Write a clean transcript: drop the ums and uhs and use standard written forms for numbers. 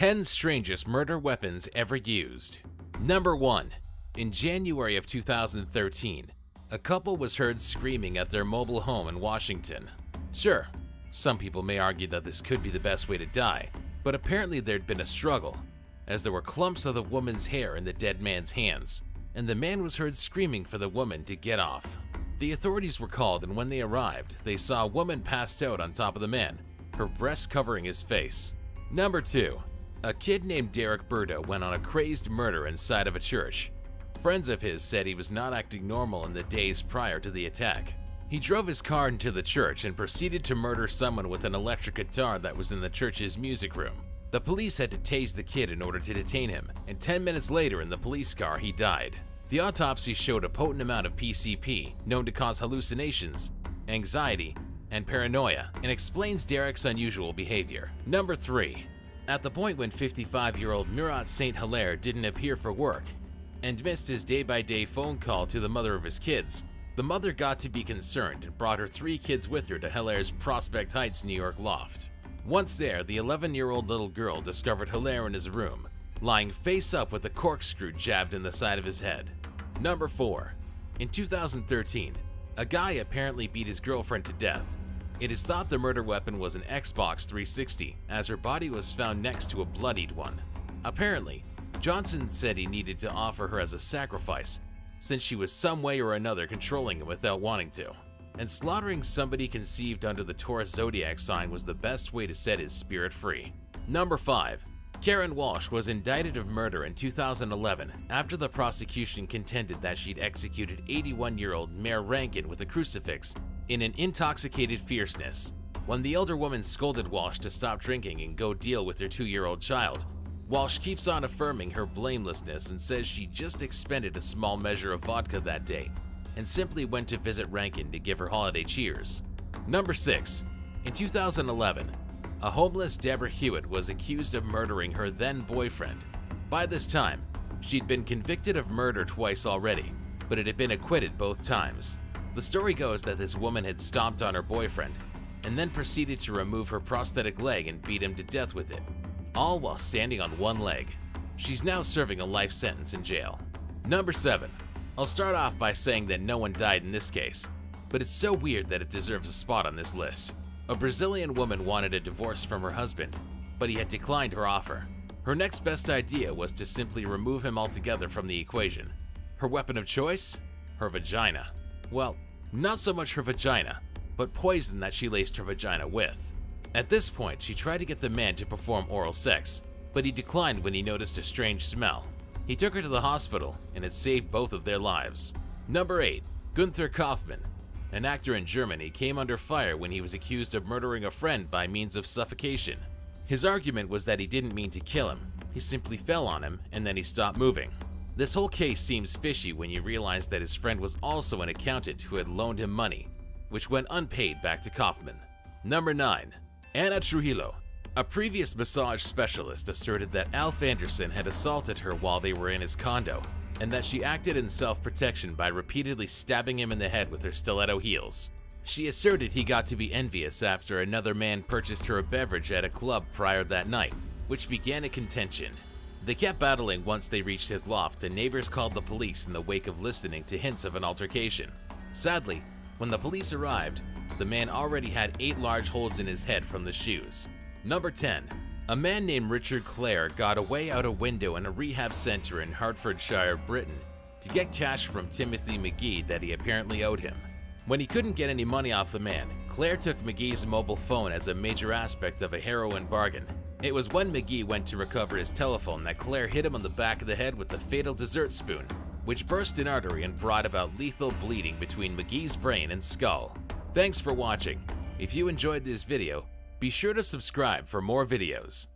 10 strangest murder weapons ever used. Number 1. In January of 2013, a couple was heard screaming at their mobile home in Washington. Sure, some people may argue that this could be the best way to die, but apparently there'd been a struggle, as there were clumps of the woman's hair in the dead man's hands, and the man was heard screaming for the woman to get off. The authorities were called, and when they arrived, they saw a woman passed out on top of the man, her breasts covering his face. Number 2. A kid named Derrick Birdow went on a crazed murder inside of a church. Friends of his said he was not acting normal in the days prior to the attack. He drove his car into the church and proceeded to murder someone with an electric guitar that was in the church's music room. The police had to tase the kid in order to detain him, and 10 minutes later in the police car he died. The autopsy showed a potent amount of PCP, known to cause hallucinations, anxiety, and paranoia, and explains Derrick's unusual behavior. Number 3. At the point when 55-year-old Murat St. Hilaire didn't appear for work and missed his day-by-day phone call to the mother of his kids, the mother got to be concerned and brought her 3 kids with her to Hilaire's Prospect Heights, New York loft. Once there, the 11-year-old little girl discovered Hilaire in his room, lying face up with a corkscrew jabbed in the side of his head. Number 4. In 2013, a guy apparently beat his girlfriend to death. It is thought the murder weapon was an Xbox 360, as her body was found next to a bloodied one. Apparently, Johnson said he needed to offer her as a sacrifice, since she was some way or another controlling him without wanting to. And slaughtering somebody conceived under the Taurus zodiac sign was the best way to set his spirit free. Number 5. Karen Walsh was indicted of murder in 2011 after the prosecution contended that she'd executed 81-year-old Mayor Rankin with a crucifix in an intoxicated fierceness. When the elder woman scolded Walsh to stop drinking and go deal with her 2-year-old child, Walsh keeps on affirming her blamelessness and says she just expended a small measure of vodka that day and simply went to visit Rankin to give her holiday cheers. Number 6. In 2011, a homeless Deborah Hewitt was accused of murdering her then-boyfriend. By this time, she'd been convicted of murder twice already, but it had been acquitted both times. The story goes that this woman had stomped on her boyfriend and then proceeded to remove her prosthetic leg and beat him to death with it, all while standing on one leg. She's now serving a life sentence in jail. Number 7. I'll start off by saying that no one died in this case, but it's so weird that it deserves a spot on this list. A Brazilian woman wanted a divorce from her husband, but he had declined her offer. Her next best idea was to simply remove him altogether from the equation. Her weapon of choice? Her vagina. Well, not so much her vagina, but poison that she laced her vagina with. At this point, she tried to get the man to perform oral sex, but he declined when he noticed a strange smell. He took her to the hospital, and it saved both of their lives. Number 8. Gunther Kaufmann. An actor in Germany came under fire when he was accused of murdering a friend by means of suffocation. His argument was that he didn't mean to kill him, he simply fell on him and then he stopped moving. This whole case seems fishy when you realize that his friend was also an accountant who had loaned him money, which went unpaid back to Kaufmann. Number 9. Ana Trujillo. A previous massage specialist asserted that Alf Anderson had assaulted her while they were in his condo, and that she acted in self-protection by repeatedly stabbing him in the head with her stiletto heels. She asserted he got to be envious after another man purchased her a beverage at a club prior that night, which began a contention. They kept battling once they reached his loft, and neighbors called the police in the wake of listening to hints of an altercation. Sadly, when the police arrived, the man already had 8 large holes in his head from the shoes. Number 10. A man named Richard Clare got away out a window in a rehab center in Hertfordshire, Britain, to get cash from Timothy McGee that he apparently owed him. When he couldn't get any money off the man, Clare took McGee's mobile phone as a major aspect of a heroin bargain. It was when McGee went to recover his telephone that Clare hit him on the back of the head with the fatal dessert spoon, which burst an artery and brought about lethal bleeding between McGee's brain and skull. Thanks for watching. If you enjoyed this video, be sure to subscribe for more videos.